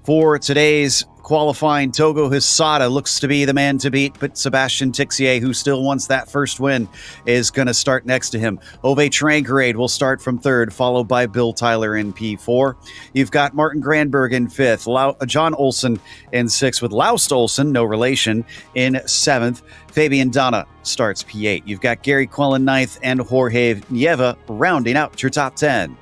For today's qualifying, Togo Hisada looks to be the man to beat, but Sebastian Tixier, who still wants that first win, is going to start next to him. Ove Trangarade will start from third, followed by Bill Tyler in P4. You've got Martin Granberg in fifth, John Olsen in sixth, with Laust Olsen, no relation, in seventh. Fabian Donna starts P8. You've got Gary Quellen ninth and Jorge Nieva rounding out your top 10.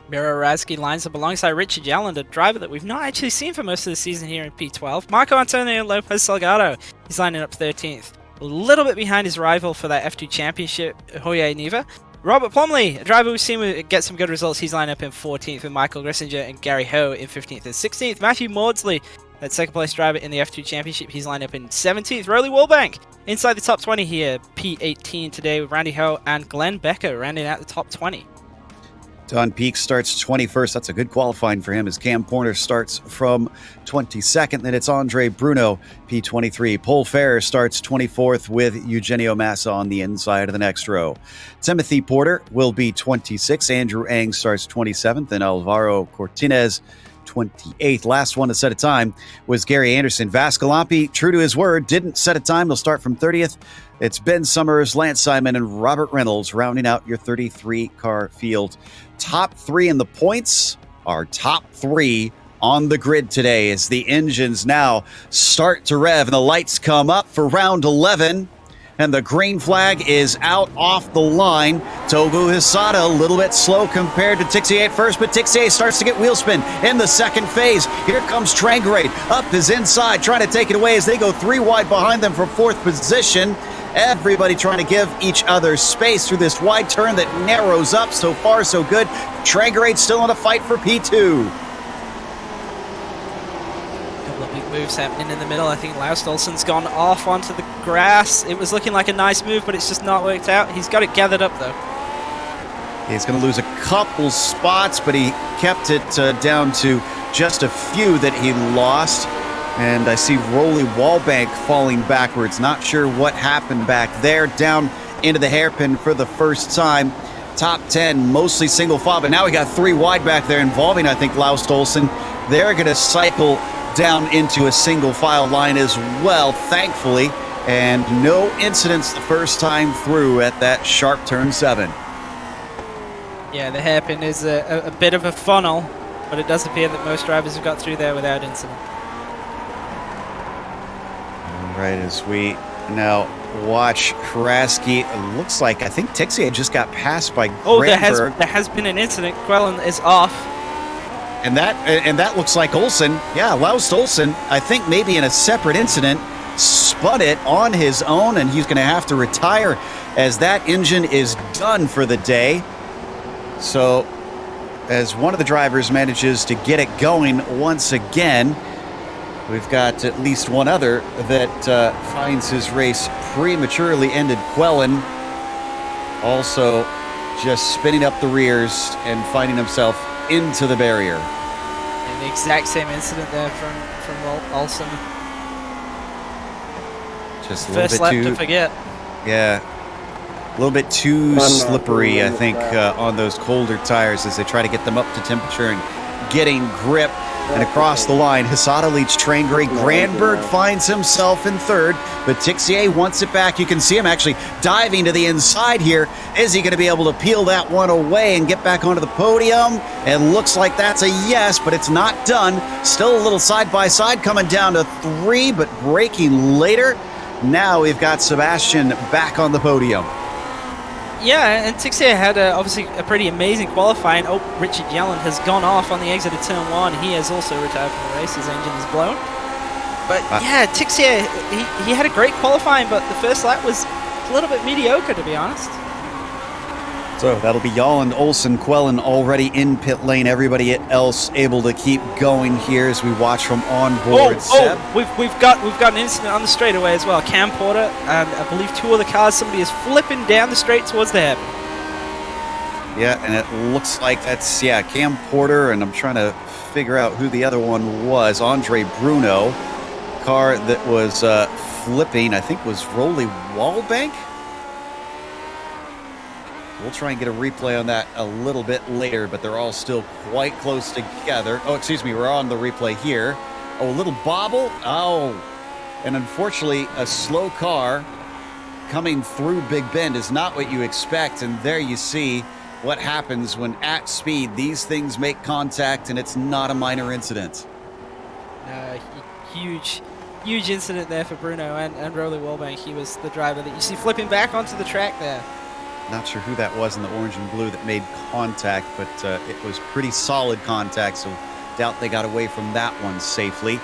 Miro Razki lines up alongside Richard Yalland, a driver that we've not actually seen for most of the season here in P12. Marco Antonio Lopez Salgado, he's lining up 13th. A little bit behind his rival for that F2 Championship, Jorge Nieva. Robert Plumley, a driver we've seen get some good results, he's lining up in 14th with Michael Grissinger and Gary Ho in 15th and 16th. Matthew Maudsley, that second place driver in the F2 Championship, he's lined up in 17th. Rolly Wallbank, inside the top 20 here, P18 today with Randy Ho and Glenn Becker rounding out the top 20. Don Peak starts 21st. That's a good qualifying for him as Cam Porter starts from 22nd. Then it's Andre Bruno, P23. Paul Ferrer starts 24th with Eugenio Massa on the inside of the next row. Timothy Porter will be 26th. Andrew Ang starts 27th. And Alvaro Cortinez 28th. Last one to set a time was Gary Anderson. Vascalampi, true to his word, didn't set a time. He'll start from 30th. It's Ben Summers, Lance Simon, and Robert Reynolds rounding out your 33-car field. Top three in the points are top three on the grid today as the engines now start to rev and the lights come up for round 11. And the green flag is out off the line. Togo Hisada a little bit slow compared to Tixier at first, but Tixier starts to get wheel spin in the second phase. Here comes Trangarade up his inside, trying to take it away as they go three wide behind them for fourth position. Everybody trying to give each other space through this wide turn that narrows up. So far, so good. Trangarade still in a fight for P2. Couple of big moves happening in the middle. I think Laust Olsen's gone off onto the grass. It was looking like a nice move, but it's just not worked out. He's got it gathered up, though. He's going to lose a couple spots, but he kept it down to just a few that he lost. And I see Rolly Wallbank falling backwards. Not sure what happened back there. Down into the hairpin for the first time. Top 10, mostly single file, but now we got three wide back there involving, I think, Laust Olsen. They're going to cycle down into a single file line as well, thankfully. And no incidents the first time through at that sharp turn 7. Yeah, the hairpin is a bit of a funnel, but it does appear that most drivers have got through there without incident. Right, as we now watch Hraski, it looks like, I think Tixier just got passed by Granberg. There has been an incident. Quellen is off. And that looks like Olsen. Yeah, Laust Olsen, I think maybe in a separate incident, spun it on his own, and he's going to have to retire as that engine is done for the day. So, as one of the drivers manages to get it going once again, we've got at least one other that finds his race prematurely ended. Quellen also just spinning up the rears and finding himself into the barrier. And the exact same incident there from Olsen. Just a little First bit lap too, to forget. Yeah, a little bit too slippery, I think, on those colder tires as they try to get them up to temperature and getting grip. And across the line, Hisada leads Trangarade. Granberg finds himself in third, but Tixier wants it back. You can see him actually diving to the inside here. Is he going to be able to peel that one away and get back onto the podium? It looks like that's a yes, but it's not done. Still a little side-by-side coming down to 3, but braking later. Now we've got Sebastian back on the podium. Yeah, and Tixier had obviously a pretty amazing qualifying. Oh, Richard Yalland has gone off on the exit of turn 1. He has also retired from the race. His engine is blown. But yeah, Tixier, he had a great qualifying, but the first lap was a little bit mediocre, to be honest. So that'll be Yalland, Olsen, Quellen already in pit lane. Everybody else able to keep going here as we watch from on board. We've got an incident on the straightaway as well. Cam Porter and I believe 2 other cars. Somebody is flipping down the straight towards the hairpin. Yeah, and it looks like that's Cam Porter, and I'm trying to figure out who the other one was. Andre Bruno, car that was flipping. I think was Rolly Wallbank. We'll try and get a replay on that a little bit later, but they're all still quite close together. Oh, excuse me, we're on the replay here. Oh, a little bobble. Oh, and unfortunately, a slow car coming through Big Bend is not what you expect. And there you see what happens when at speed these things make contact, and it's not a minor incident. Huge incident there for Bruno and Rolly Wallbank. He was the driver that you see flipping back onto the track there. Not sure who that was in the orange and blue that made contact, but it was pretty solid contact, so doubt they got away from that one safely.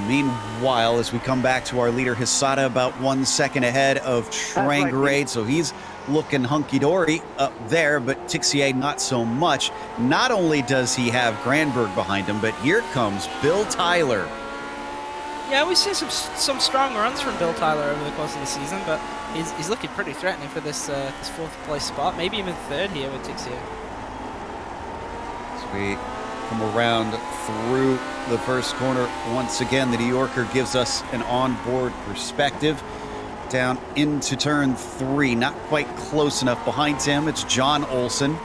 Meanwhile, as we come back to our leader, Hisada about 1 second ahead of Trangarade, so he's looking hunky-dory up there, but Tixier not so much. Not only does he have Granberg behind him, but here comes Bill Tyler. Yeah, we've seen some strong runs from Bill Tyler over the course of the season, but he's looking pretty threatening for this fourth place spot, maybe even third here with Tixier. As we come around through the first corner, once again, the New Yorker gives us an onboard perspective. Down into turn 3, not quite close enough. Behind him, it's John Olsen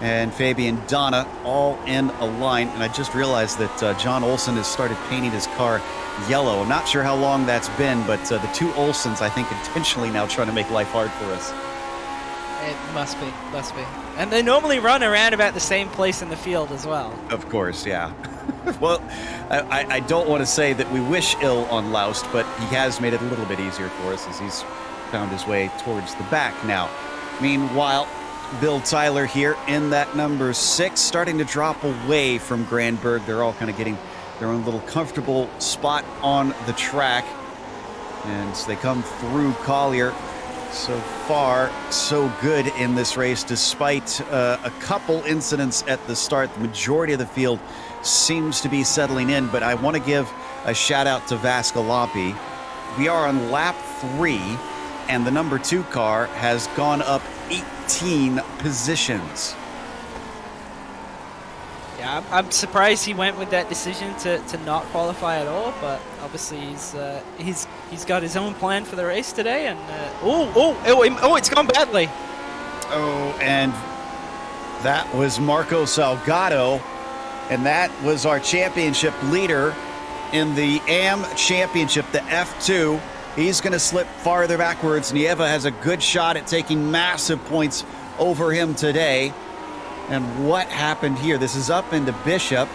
and Fabian Donna all in a line. And I just realized that John Olsen has started painting his car yellow. I'm not sure how long that's been, but the two Olsens, I think, intentionally now trying to make life hard for us. It must be. And they normally run around about the same place in the field as well. Of course, yeah. Well, I don't want to say that we wish ill on Laust, but he has made it a little bit easier for us as he's found his way towards the back now. Meanwhile, Bill Tyler here in that number 6, starting to drop away from Granberg. They're all kind of getting their own little comfortable spot on the track. And they come through Collier. So far, so good in this race, despite a couple incidents at the start. The majority of the field seems to be settling in, but I want to give a shout out to Vascalopi. We are on lap 3, and the number 2 car has gone up 18 positions. Yeah, I'm surprised he went with that decision to not qualify at all, but obviously he's got his own plan for the race today, and it's gone badly. Oh, and that was Marco Salgado, and that was our championship leader in the AM Championship, the F2. He's going to slip farther backwards. Nieva has a good shot at taking massive points over him today. And what happened here? This is up into Bishop.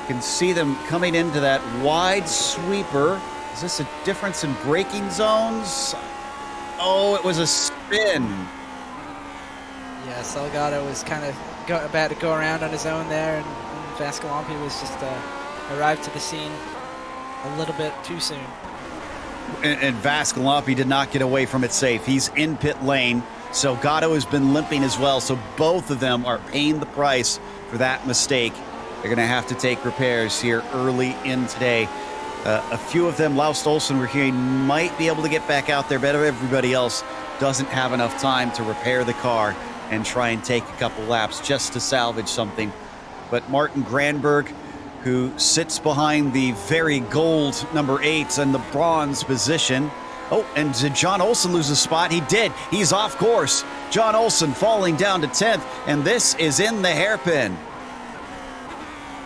You can see them coming into that wide sweeper. Is this a difference in braking zones? Oh, it was a spin. Yeah, Salgado was kind of about to go around on his own there, and Vascalopi was just arrived to the scene a little bit too soon. And Vascalopi did not get away from it safe. He's in pit lane. Salgado has been limping as well, so both of them are paying the price for that mistake. They're going to have to take repairs here early in today. A few of them, Laust Olsen, we're hearing might be able to get back out there, but everybody else doesn't have enough time to repair the car and try and take a couple laps just to salvage something. But Martin Granberg, who sits behind the very gold number 8 and the bronze position. Oh, and did John Olsen lose a spot? He did. He's off course. John Olsen falling down to 10th, and this is in the hairpin.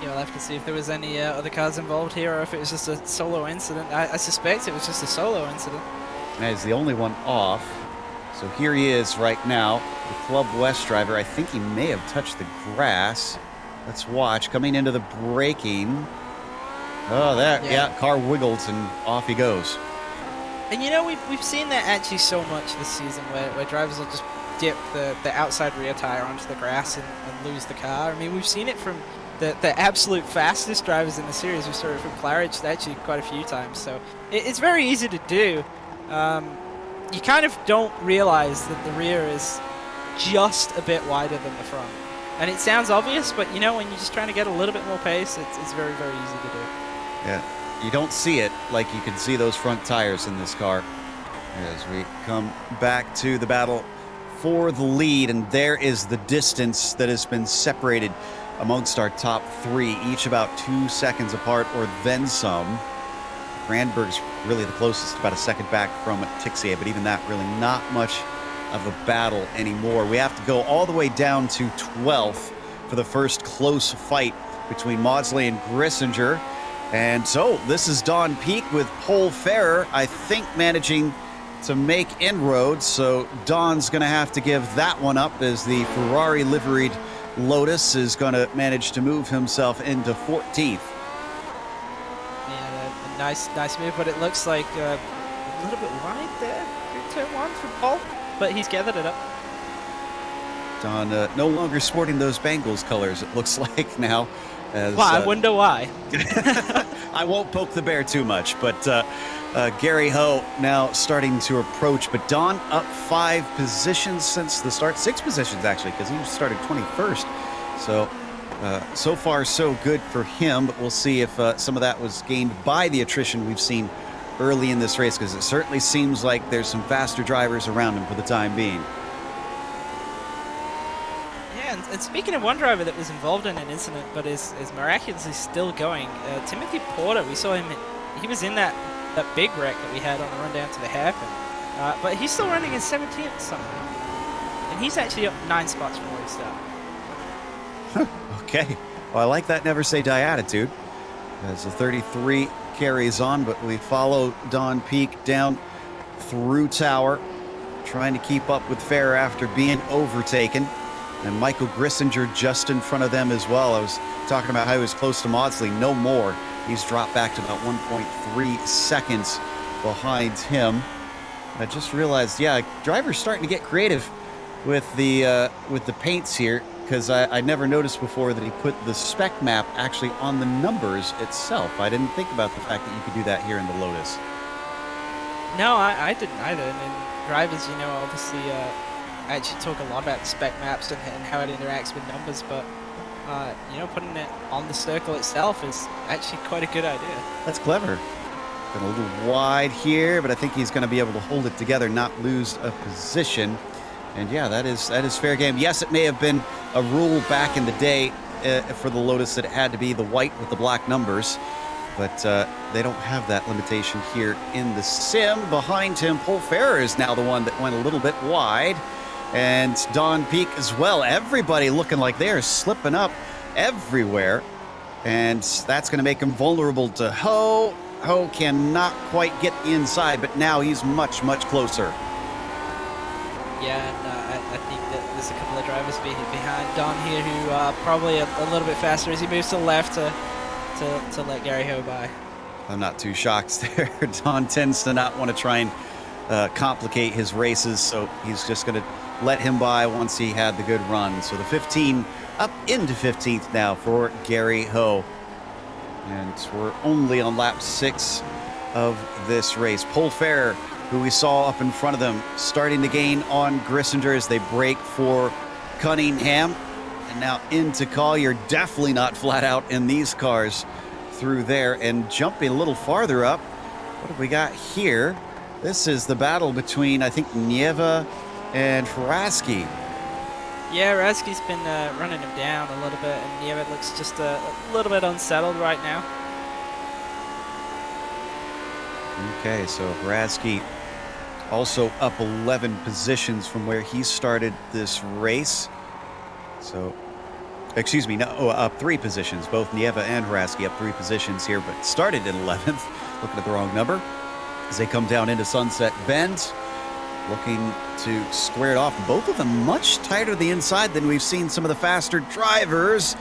Yeah, we'll have to see if there was any other cars involved here, or if it was just a solo incident. I suspect it was just a solo incident. And he's the only one off. So here he is right now, the Club West driver. I think he may have touched the grass. Let's watch. Coming into the braking. Oh, there. Yeah, car wiggles, and off he goes. And you know, we've seen that actually so much this season, where drivers will just dip the outside rear tire onto the grass and lose the car. I mean, we've seen it from the absolute fastest drivers in the series. We saw it from Claridge actually quite a few times. So it's very easy to do. You kind of don't realize that the rear is just a bit wider than the front. And it sounds obvious, but you know, when you're just trying to get a little bit more pace, it's very, very easy to do. Yeah. You don't see it like you can see those front tires in this car. As we come back to the battle for the lead, and there is the distance that has been separated amongst our top 3, each about 2 seconds apart or then some. Granberg's really the closest, about a second back from Tixier, but even that really not much of a battle anymore. We have to go all the way down to 12th for the first close fight between Maudsley and Grissinger. And so this is Don Peak with Pole Ferrer, I think, managing to make inroads. So Don's going to have to give that one up as the Ferrari liveried Lotus is going to manage to move himself into 14th. Yeah, a nice move, but it looks like a little bit wide there through turn 1 for Paul, but he's gathered it up. Don no longer sporting those Bengals colors, it looks like now. As, I wonder why. I won't poke the bear too much, but Gary Ho now starting to approach. But Don up 5 positions since the start. 6 positions, actually, because he started 21st. So, so far, so good for him. But we'll see if some of that was gained by the attrition we've seen early in this race, because it certainly seems like there's some faster drivers around him for the time being. And speaking of one driver that was involved in an incident but is miraculously still going, Timothy Porter, we saw him, he was in that big wreck that we had on the run down to the hairpin, but he's still running in 17th somehow. And he's actually up 9 spots from where he started. Okay, well, I like that never say die attitude. As the 33 carries on, but we follow Don Peak down through Tower, trying to keep up with Ferrer after being overtaken. And Michael Grissinger just in front of them as well. I was talking about how he was close to Maudsley. No more. He's dropped back to about 1.3 seconds behind him. I just realized, yeah, drivers starting to get creative with the paints here, because I never noticed before that he put the spec map actually on the numbers itself. I didn't think about the fact that you could do that here in the Lotus. No, I didn't either. And drivers, you know, obviously actually talk a lot about the spec maps and how it interacts with numbers, but you know, putting it on the circle itself is actually quite a good idea. That's clever. Been a little wide here, but I think he's going to be able to hold it together, not lose a position. And yeah, that is fair game. Yes, it may have been a rule back in the day for the Lotus that it had to be the white with the black numbers, but they don't have that limitation here in the sim. Behind him, Pole Ferrer is now the one that went a little bit wide. And Don Peak as well. Everybody looking like they are slipping up everywhere. And that's going to make him vulnerable to Ho. Ho cannot quite get inside, but now he's much, much closer. Yeah, and I think that there's a couple of drivers behind Don here who are probably a little bit faster as he moves to the left to let Gary Ho by. I'm not too shocked there. Don tends to not want to try and complicate his races, so he's just going to let him by once he had the good run. So the 15 up into 15th now for Gary Ho. And we're only on lap 6 of this race. Pole Ferrer, who we saw up in front of them, starting to gain on Grissinger as they break for Cunningham. And now into Collier, definitely not flat out in these cars through there. And jumping a little farther up, what have we got here? This is the battle between, I think, Nieva and Hraski. Yeah, Hraski's been running him down a little bit, and Nieva looks just a little bit unsettled right now. Okay, so Hraski also up 11 positions from where he started this race. So, excuse me, no, up 3 positions. Both Nieva and Hraski up 3 positions here, but started in 11th. Looking at the wrong number as they come down into Sunset Bend, looking to square it off. Both of them much tighter to the inside than we've seen some of the faster drivers.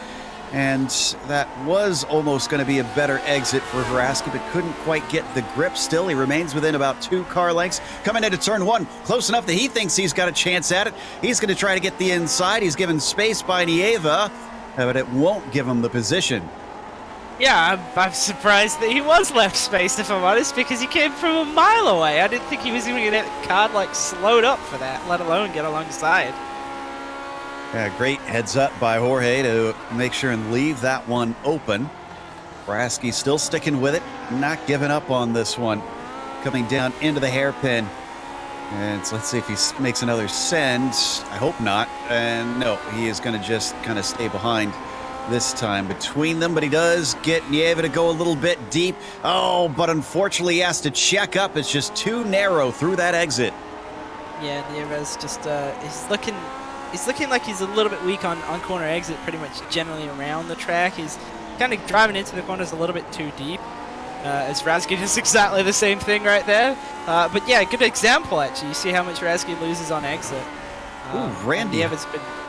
And that was almost going to be a better exit for Hraski, but couldn't quite get the grip still. He remains within about 2 car lengths. Coming into turn 1, close enough that he thinks he's got a chance at it. He's going to try to get the inside. He's given space by Nieva, but it won't give him the position. Yeah, I'm surprised that he was left spaced, if I'm honest, because he came from a mile away. I didn't think he was even going to get the card like slowed up for that, let alone get alongside. Yeah, great heads up by Jorge to make sure and leave that one open. Hraski still sticking with it, not giving up on this one. Coming down into the hairpin. And so let's see if he makes another send. I hope not. And no, he is going to just kind of stay behind this time between them, but he does get Nieva to go a little bit deep. Oh, but unfortunately he has to check up. It's just too narrow through that exit. Yeah, Nieves just he's looking like he's a little bit weak on corner exit, pretty much generally around the track. He's kind of driving into the corners a little bit too deep. As Razky does exactly the same thing right there. But yeah, good example actually. You see how much Razky loses on exit. Ooh, Randy. Nieves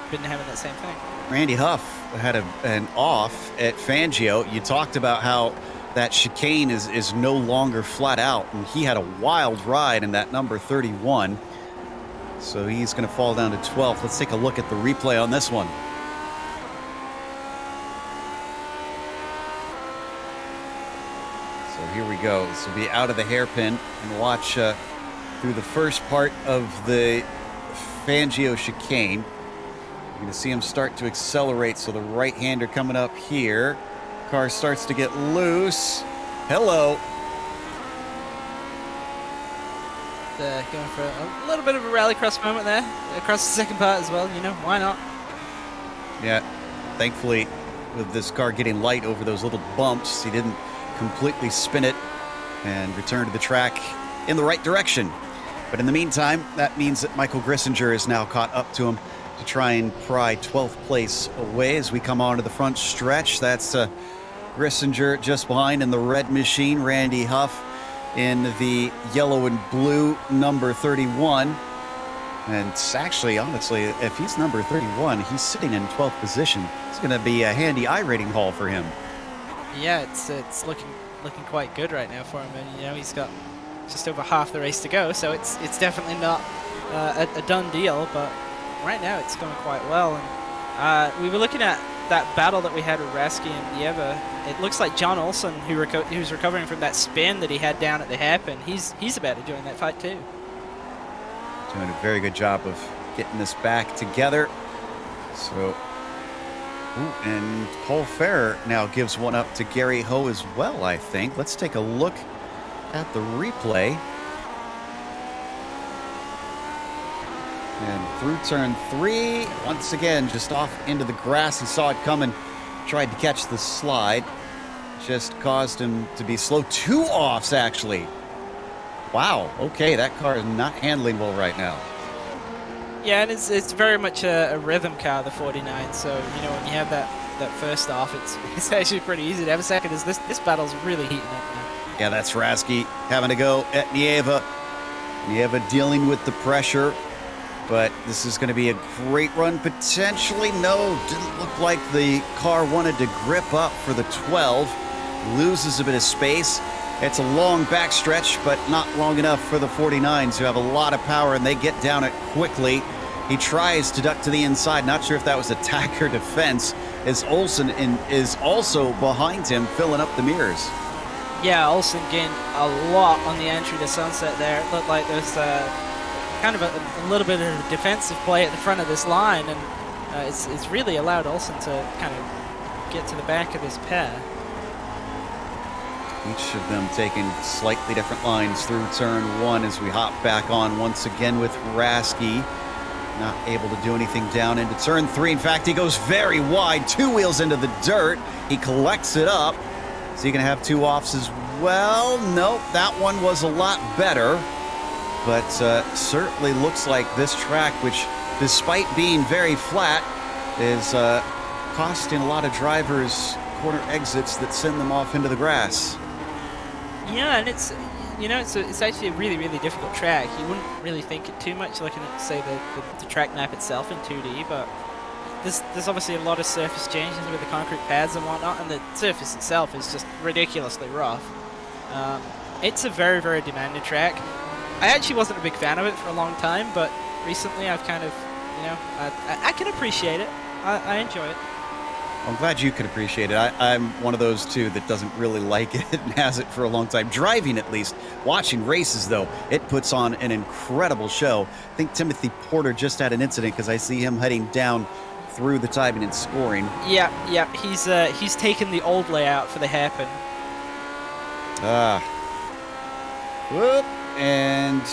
been having that same thing. Randy Huff had an off at Fangio. You talked about how that chicane is no longer flat out, and he had a wild ride in that number 31. So he's going to fall down to 12th. Let's take a look at the replay on this one. So here we go. This will be out of the hairpin, and watch through the first part of the Fangio chicane. You're going to see him start to accelerate. So the right-hander coming up here. Car starts to get loose. Hello. Going for a little bit of a rallycross moment there across the second part as well. You know, why not? Yeah, thankfully with this car getting light over those little bumps, he didn't completely spin it and return to the track in the right direction. But in the meantime, that means that Michael Grissinger is now caught up to him to try and pry 12th place away as we come onto the front stretch. That's Grissinger just behind in the red machine, Randy Huff in the yellow and blue number 31. And actually, honestly, if he's number 31, he's sitting in 12th position. It's going to be a handy iRating haul for him. Yeah, it's looking quite good right now for him, and you know he's got just over half the race to go, so it's definitely not a done deal. But right now it's going quite well. And we were looking at that battle that we had with Rasky and Nieva. It looks like John Olsen, who's recovering from that spin that he had down at the hairpin, he's about to join that fight too. Doing a very good job of getting this back together. So, and Paul Ferrer now gives one up to Gary Ho as well, I think. Let's take a look at the replay. And through turn 3, once again, just off into the grass. He saw it coming, tried to catch the slide. Just caused him to be slow. 2 offs, actually. Wow, okay, that car is not handling well right now. Yeah, and it's very much a rhythm car, the 49, so, you know, when you have that first off, it's actually pretty easy to have a second, as this battle's really heating up now. Yeah, that's Rasky having to go at Nieva. Nieva dealing with the pressure, but this is going to be a great run, potentially. No, didn't look like the car wanted to grip up for the 12. Loses a bit of space. It's a long backstretch, but not long enough for the 49s, who have a lot of power, and they get down it quickly. He tries to duck to the inside. Not sure if that was attack or defense, as Olsen is also behind him, filling up the mirrors. Yeah, Olsen gained a lot on the entry to Sunset there. It looked like there's kind of a little bit of a defensive play at the front of this line, and it's really allowed Olsen to kind of get to the back of his pair. Each of them taking slightly different lines through turn 1 as we hop back on once again with Rasky. Not able to do anything down into turn 3. In fact, he goes very wide, 2 wheels into the dirt. He collects it up. Is he going to have 2 offs as well? Nope, that one was a lot better. But certainly looks like this track, which despite being very flat, is costing a lot of drivers corner exits that send them off into the grass. Yeah, and it's actually a really, really difficult track. You wouldn't really think it too much looking at, say, the track map itself in 2D, but there's obviously a lot of surface changes with the concrete pads and whatnot, and the surface itself is just ridiculously rough. It's a very, very demanding track. I actually wasn't a big fan of it for a long time, but recently I've kind of, I can appreciate it. I enjoy it. I'm glad you could appreciate it. I'm one of those, too, that doesn't really like it and has it for a long time. Driving, at least. Watching races, though, it puts on an incredible show. I think Timothy Porter just had an incident because I see him heading down through the timing and scoring. Yeah. He's taken the old layout for the hairpin. Whoop. And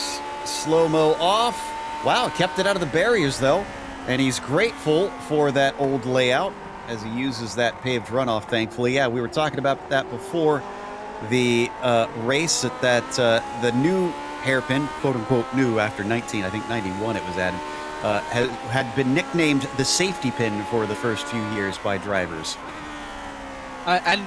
slow-mo off. Wow, kept it out of the barriers, though. And he's grateful for that old layout as he uses that paved runoff, thankfully. Yeah, we were talking about that before the race, at that the new hairpin, quote unquote new after 19, I think 91 it was added, had been nicknamed the safety pin for the first few years by drivers. And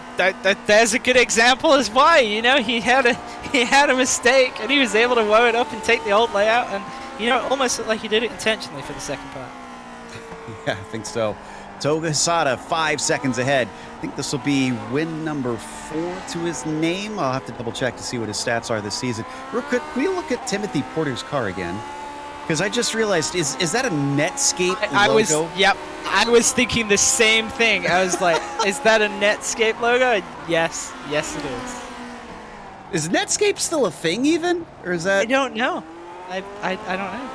there's a good example as why. You know, he had a mistake and he was able to woe it up and take the old layout, and you know, it almost looked like he did it intentionally for the second part. Yeah, I think so. Toga Hisada 5 seconds ahead. I think this will be win number 4 to his name. I'll have to double check to see what his stats are this season. Real quick, can we look at Timothy Porter's car again? Because I just realized, is that a Netscape logo? Yep, I was thinking the same thing. I was like, is that a Netscape logo? Yes it is. Is Netscape still a thing even? Or is that... I don't know. I don't know.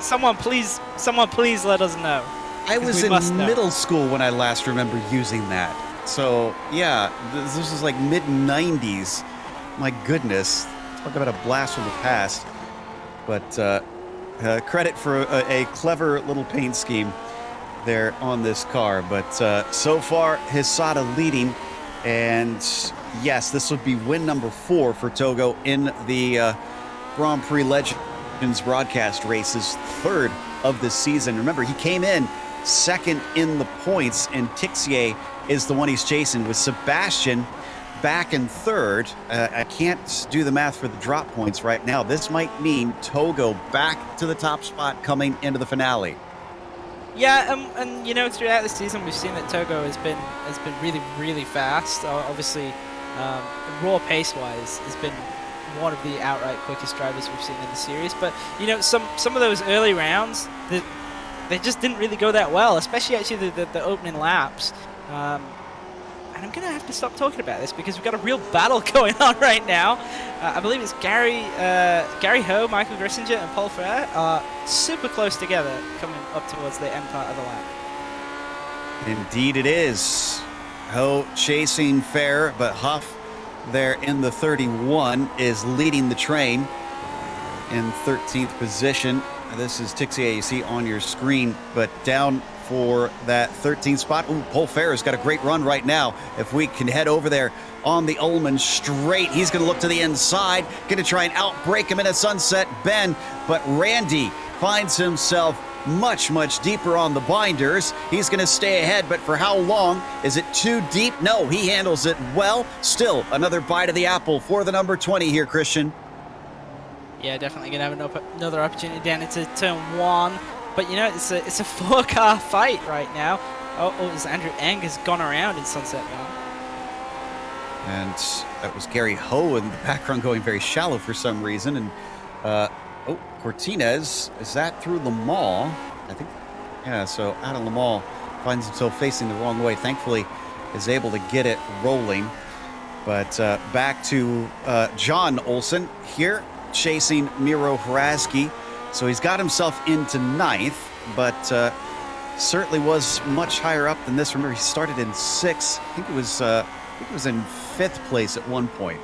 Someone please let us know. I was in middle school when I last remember using that. So, yeah, this was like mid-90s. My goodness. Talk about a blast from the past. But credit for a clever little paint scheme there on this car. But so far, Hisada leading. And yes, this would be win number 4 for Togo in the Grand Prix Legends broadcast races, 3rd of the season. Remember, he came in 2nd in the points, and Tixier is the one he's chasing, with Sebastian back in 3rd. I can't do the math for the drop points right now. This might mean Togo back to the top spot coming into the finale. Yeah, and you know, throughout the season we've seen that Togo has been really fast. Obviously, raw pace-wise, has been one of the outright quickest drivers we've seen in the series. But you know, some of those early rounds, they just didn't really go that well, especially actually the opening laps. And I'm going to have to stop talking about this because we've got a real battle going on right now. I believe it's Gary Ho, Michael Grissinger, and Paul Frere are super close together coming up towards the end part of the lap. Indeed it is. Ho chasing Frere, but Huff there in the 31 is leading the train in 13th position. This is Tixier, you see on your screen, but down for that 13th spot. Ooh, Paul Ferrer's got a great run right now. If we can head over there on the Ullman straight, he's going to look to the inside, going to try and outbreak him in a sunset bend, but Randy finds himself much deeper on the binders. He's going to stay ahead, but for how long? Is it too deep? No, he handles it well. Still another bite of the apple for the number 20 here, Christian. Yeah, definitely going to have another opportunity down into turn 1. But you know, it's a 4-car fight right now. Oh, as Andrew Eng has gone around in Sunset now. And that was Gary Ho in the background going very shallow for some reason. And, Cortinez, is that through Le Mans? I think, yeah, so out of Le Mans, finds himself facing the wrong way. Thankfully, is able to get it rolling. But back to John Olsen here, chasing Miro Haraski. So he's got himself into 9th, but certainly was much higher up than this. Remember, he started in 6th. I think it was in 5th place at one point.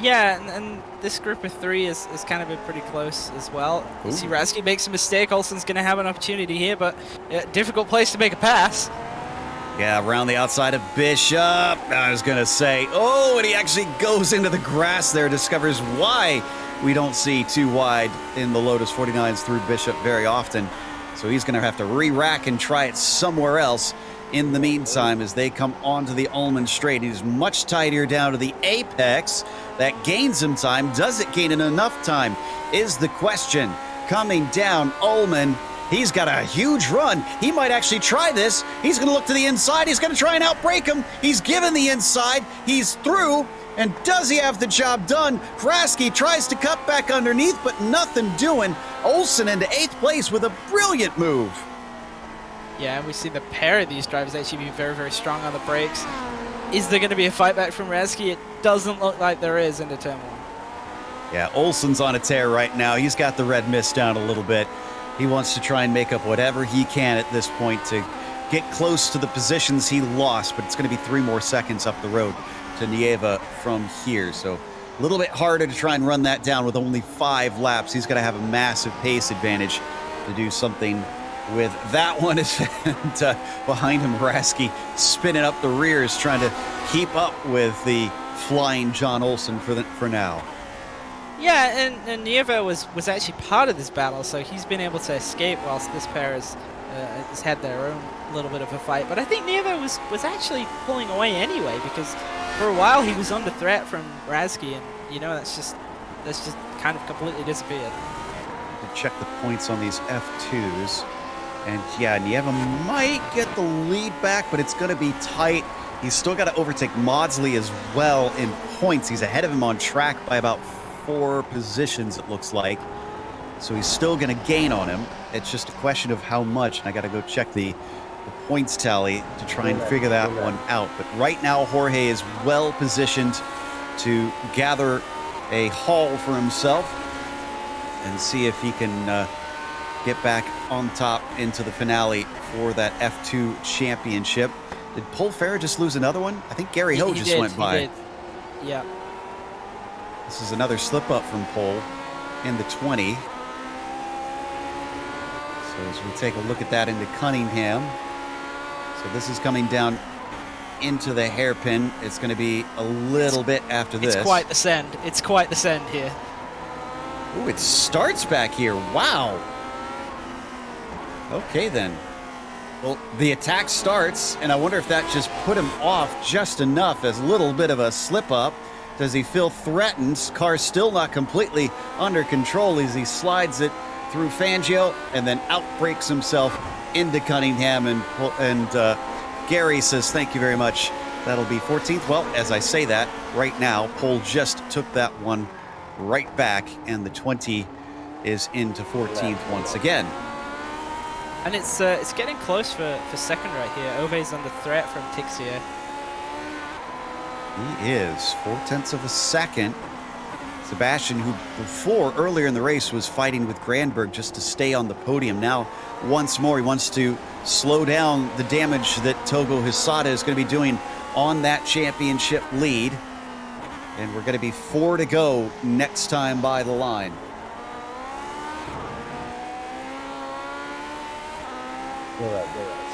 Yeah, and this group of 3 is kind of been pretty close as well. Ooh. See, Haraski makes a mistake. Olsen's going to have an opportunity here, but difficult place to make a pass. Yeah, around the outside of Bishop. I was going to say, oh, and he actually goes into the grass there, discovers why we don't see too wide in the Lotus 49s through Bishop very often. So he's going to have to re-rack and try it somewhere else. In the meantime, as they come onto the Ullman straight, he's much tighter down to the apex. That gains him time. Does it gain him enough time is the question. Coming down Ullman, he's got a huge run. He might actually try this. He's going to look to the inside. He's going to try and outbreak him. He's given the inside. He's through. And does he have the job done? Haraski tries to cut back underneath, but nothing doing. Olsen into 8th place with a brilliant move. Yeah, and we see the pair of these drivers actually be very strong on the brakes. Is there going to be a fight back from Haraski? It doesn't look like there is into turn 1. Yeah, Olsen's on a tear right now. He's got the red mist down a little bit. He wants to try and make up whatever he can at this point to get close to the positions he lost, but it's going to be 3 more seconds up the road to Nieva from here. So a little bit harder to try and run that down with only 5 laps. He's going to have a massive pace advantage to do something with that one. And behind him, Haraski spinning up the rears, trying to keep up with the flying John Olsen for now. Yeah, and Nievo was actually part of this battle, so he's been able to escape whilst this pair has had their own little bit of a fight. But I think Nievo was actually pulling away anyway, because for a while he was under threat from Razki, and you know that's just kind of completely disappeared. To check the points on these F2s, and yeah, Nieva might get the lead back, but it's going to be tight. He's still got to overtake Maudsley as well in points. He's ahead of him on track by about 4 positions, it looks like. So he's still going to gain on him. It's just a question of how much, and I got to go check the points tally to try and figure that one out. But right now, Jorge is well positioned to gather a haul for himself and see if he can get back on top into the finale for that F2 championship. Did Paul Farah just lose another one? I think Gary Ho just went by. Did. Yeah. This is another slip up from Paul in the 20. So as we take a look at that into Cunningham. So this is coming down into the hairpin. It's going to be a little bit after this. It's quite the send. It's quite the send here. Ooh, it starts back here. Wow. Okay, then. Well, the attack starts, and I wonder if that just put him off just enough as a little bit of a slip-up. Does he feel threatened? Car's still not completely under control as he slides it through Fangio and then outbreaks himself into Cunningham. And Gary says, thank you very much. That'll be 14th. Well, as I say that, right now, Pole just took that one right back, and the 20 is into 14th once again. And it's getting close for second right here. Ove's under threat from Tixier. He is 0.4 of a second. Sebastian, who before earlier in the race was fighting with Granberg just to stay on the podium, now once more he wants to slow down the damage that Togo Hisada is going to be doing on that championship lead. And we're going to be 4 to go next time by the line.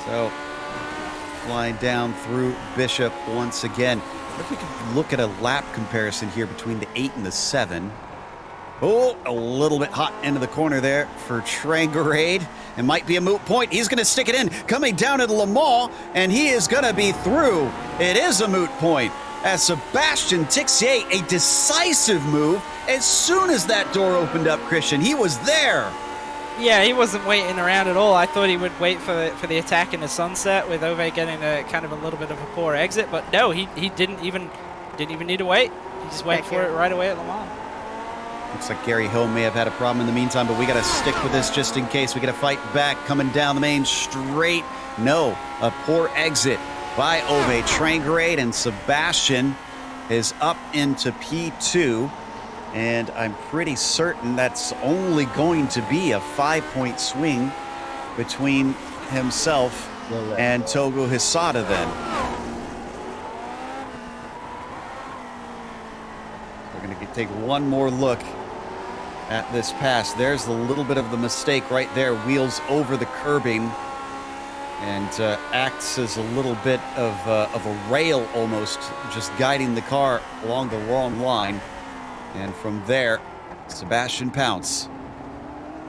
So, flying down through Bishop once again. What if we could look at a lap comparison here between the 8 and the 7? Oh, a little bit hot into the corner there for Trangarade. It might be a moot point. He's going to stick it in, coming down at Le Mans, and he is going to be through. It is a moot point as Sebastian Tixier, a decisive move. As soon as that door opened up, Christian, he was there. Yeah, he wasn't waiting around at all. I thought he would wait for the attack in the sunset with Ove getting a kind of a little bit of a poor exit, but no, he didn't even need to wait. He just went for it right away at Le Mans. Looks like Gary Hill may have had a problem in the meantime, but we got to stick with this just in case. We got to fight back coming down the main straight. No, a poor exit by Ove. Trangarade and Sebastian is up into P2. And I'm pretty certain that's only going to be a 5-point swing between himself and Togo Hisada then. We're going to take one more look at this pass. There's a little bit of the mistake right there. Wheels over the curbing and acts as a little bit of a rail almost, just guiding the car along the wrong line. And from there, Sebastian Pounce.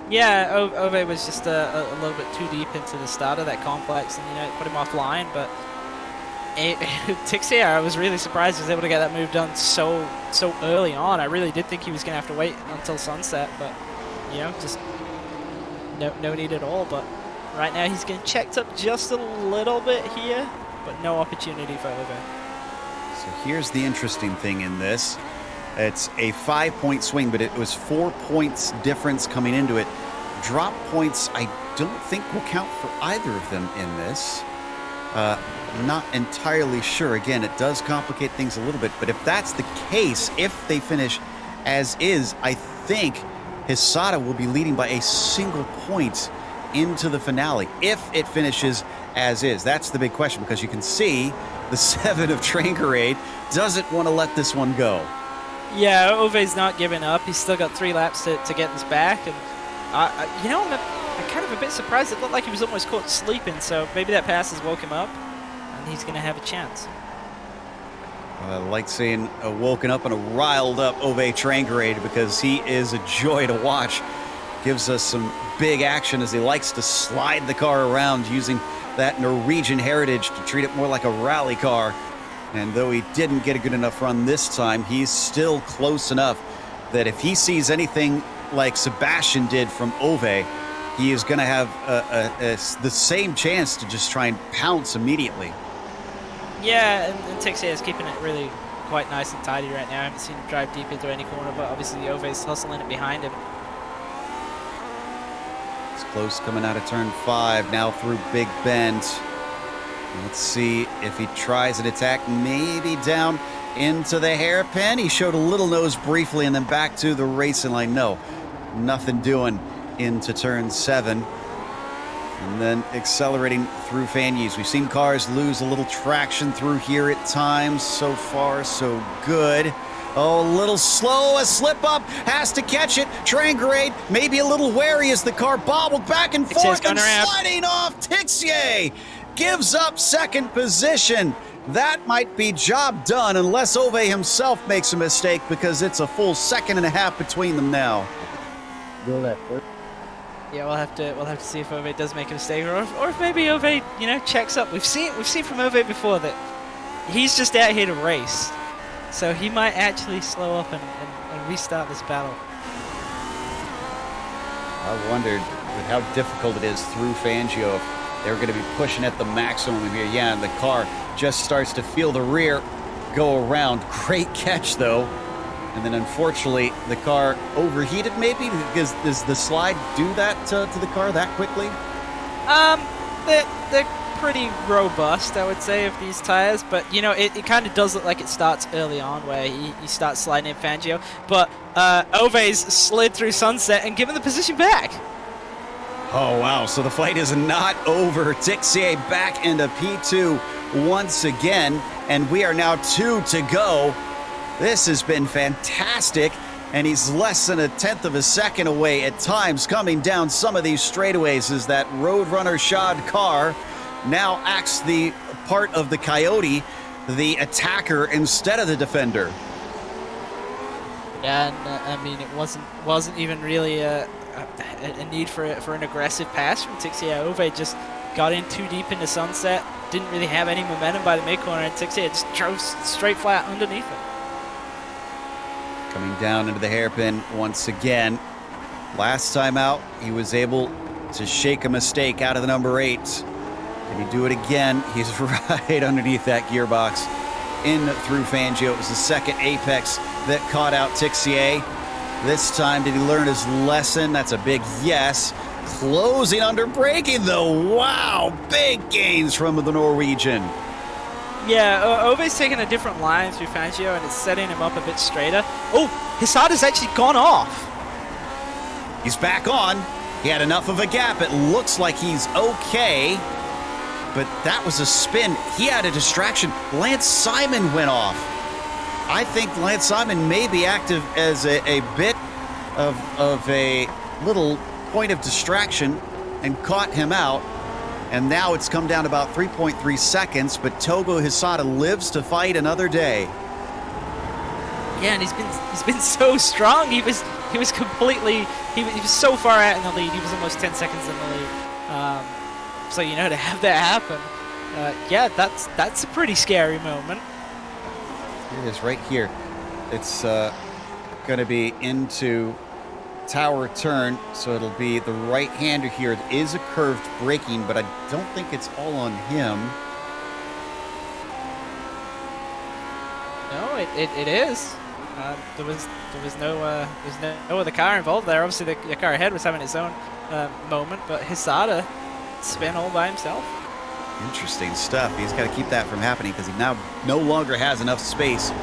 Yeah, Ove was just a little bit too deep into the start of that complex, and it put him offline. But Tixier, I was really surprised he was able to get that move done so early on. I really did think he was going to have to wait until sunset, but just no need at all. But right now he's getting checked up just a little bit here, but no opportunity for Ove. So here's the interesting thing in this. It's a 5-point swing, but it was 4 points difference coming into it. Drop points, I don't think will count for either of them in this. Not entirely sure. Again, it does complicate things a little bit, but if that's the case, if they finish as is, I think Hisada will be leading by a single point into the finale. If it finishes as is, that's the big question, because you can see the 7 of Trangarade doesn't want to let this one go. Yeah, Ove's not giving up. He's still got 3 laps to get this back. And, I'm kind of a bit surprised. It looked like he was almost caught sleeping, so maybe that pass has woke him up, and he's going to have a chance. I like seeing a woken up and a riled up Ove Trangrade because he is a joy to watch. Gives us some big action as he likes to slide the car around using that Norwegian heritage to treat it more like a rally car. And though he didn't get a good enough run this time, he's still close enough that if he sees anything like Sebastian did from Ove, he is going to have the same chance to just try and pounce immediately. Yeah, and Tixier is keeping it really quite nice and tidy right now. I haven't seen him drive deep into any corner, but obviously Ove's hustling it behind him. It's close coming out of turn 5, now through Big Bend. Let's see if he tries an attack, maybe down into the hairpin. He showed a little nose briefly and then back to the racing line. No, nothing doing into turn 7. And then accelerating through Fanyes. We've seen cars lose a little traction through here at times. So far, so good. Oh, a little slow, a slip up, has to catch it. Trangrade maybe a little wary as the car bobbled back and forth and sliding off. Tixier gives up second position. That might be job done unless Ove himself makes a mistake because it's a full second and a half between them now. Go left. Yeah, we'll have to see if Ove does make a mistake, or if maybe Ove, checks up. We've seen from Ove before that he's just out here to race, so he might actually slow up and restart this battle. I wondered with how difficult it is through Fangio if they were going to be pushing at the maximum here. Yeah, and the car just starts to feel the rear go around. Great catch though. And then unfortunately, the car overheated maybe? Because does the slide do that to the car that quickly? They're pretty robust, I would say, of these tires. But, it kind of does look like it starts early on where he starts sliding in Fangio. But Ove's slid through Sunset and given the position back. Oh, wow. So the fight is not over. Tixier back into P2 once again. And we are now 2 to go. This has been fantastic, and he's less than a tenth of a second away at times coming down some of these straightaways as that Roadrunner shod car now acts the part of the Coyote, the attacker instead of the defender. Yeah, and it wasn't even really a need for an aggressive pass from Tixier. Ove just got in too deep into Sunset, didn't really have any momentum by the mid-corner, and Tixier just drove straight flat underneath it. Coming down into the hairpin once again. Last time out, he was able to shake a mistake out of the number 8. Can he do it again? He's right underneath that gearbox. In through Fangio. It was the second apex that caught out Tixier. This time, did he learn his lesson? That's a big yes. Closing under braking, though. Wow, big gains from the Norwegian. Yeah, Ove's taking a different line through Fangio, and it's setting him up a bit straighter. Oh, Hisada's actually gone off. He's back on. He had enough of a gap. It looks like he's okay. But that was a spin. He had a distraction. Lance Simon went off. I think Lance Simon may be active as a bit of a little point of distraction and caught him out. And now it's come down about 3.3 seconds, but Togo Hisada lives to fight another day. Yeah, and he's been so strong. He was completely he was so far out in the lead. He was almost 10 seconds in the lead. So to have that happen, yeah, that's a pretty scary moment. Here it is right here. It's going to be into tower turn, so it'll be the right-hander here. It is a curved braking, but I don't think it's all on him. No, it is. There was no other car involved there. Obviously, the car ahead was having its own moment, but Hisada spin all by himself. Interesting stuff. He's got to keep that from happening because he now no longer has enough space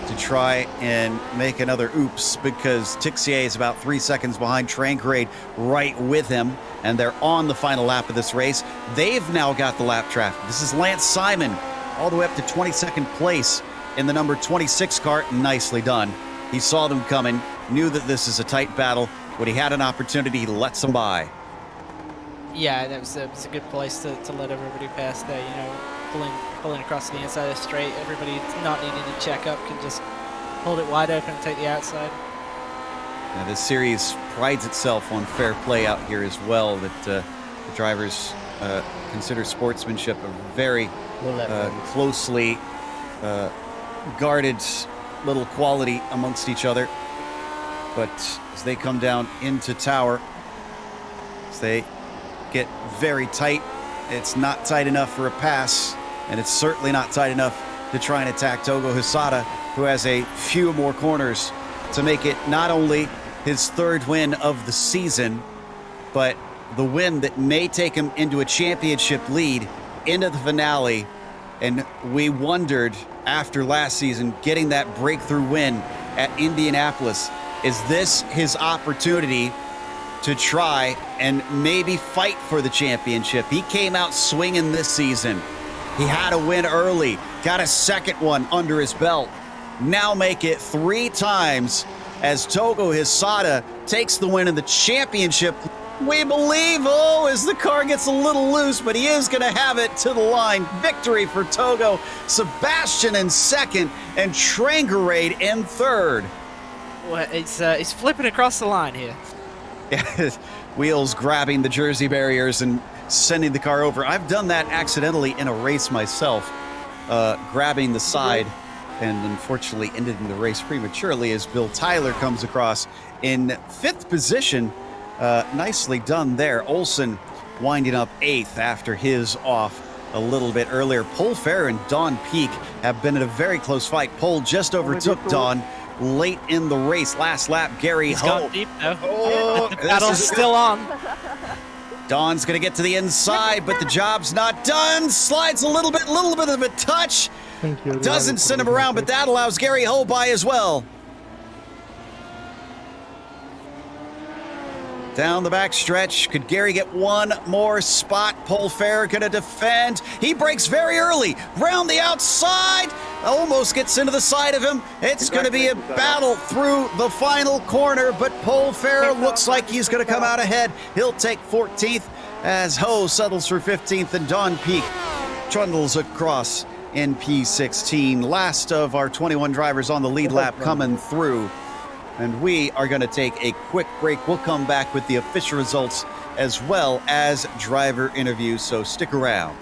to try and make another oops, because Tixier is about 3 seconds behind Trangrade right with him, and they're on the final lap of this race. They've now got the lap traffic. This is Lance Simon all the way up to 22nd place in the number 26 car. Nicely done. He saw them coming, knew that this is a tight battle. When he had an opportunity, he lets them by. Yeah, that was a good place to let everybody pass there. pulling across the inside of the straight. Everybody not needing to check up can just hold it wide open and take the outside. Now, this series prides itself on fair play out here as well, that the drivers consider sportsmanship a very closely guarded little quality amongst each other. But as they come down into tower, as they get very tight, it's not tight enough for a pass, and it's certainly not tight enough to try and attack Togo Hisada, who has a few more corners to make it not only his third win of the season, but the win that may take him into a championship lead into the finale. And we wondered after last season, getting that breakthrough win at Indianapolis, is this his opportunity to try and maybe fight for the championship? He came out swinging this season. He had a win early, got a second one under his belt. Now make it 3 times as Togo Hisada takes the win in the championship. We believe, as the car gets a little loose, but he is going to have it to the line. Victory for Togo. Sebastian in second and Trangerade in third. Well, it's flipping across the line here. Wheels grabbing the jersey barriers and sending the car over. I've done that accidentally in a race myself, grabbing the side, and unfortunately ended in the race prematurely as Bill Tyler comes across in 5th position. Nicely done there. Olsen winding up 8th after his off a little bit earlier. Pol Fair and Don Peak have been in a very close fight. Pol just overtook Don late in the race. Last lap, Gary Ho. Gone deep, though. The battle's still on. Don's going to get to the inside, but the job's not done. Slides a little bit of a touch. Doesn't send him around, but that allows Gary Ho by as well. Down the back stretch, could Gary get one more spot? Pol Fair gonna defend. He breaks very early, round the outside, almost gets into the side of him. It's gonna be a battle through the final corner, but Pol Fair looks like he's gonna come out ahead. He'll take 14th as Ho settles for 15th, and Don Peak trundles across in P16. Last of our 21 drivers on the lead lap coming through. And we are going to take a quick break. We'll come back with the official results as well as driver interviews, so stick around.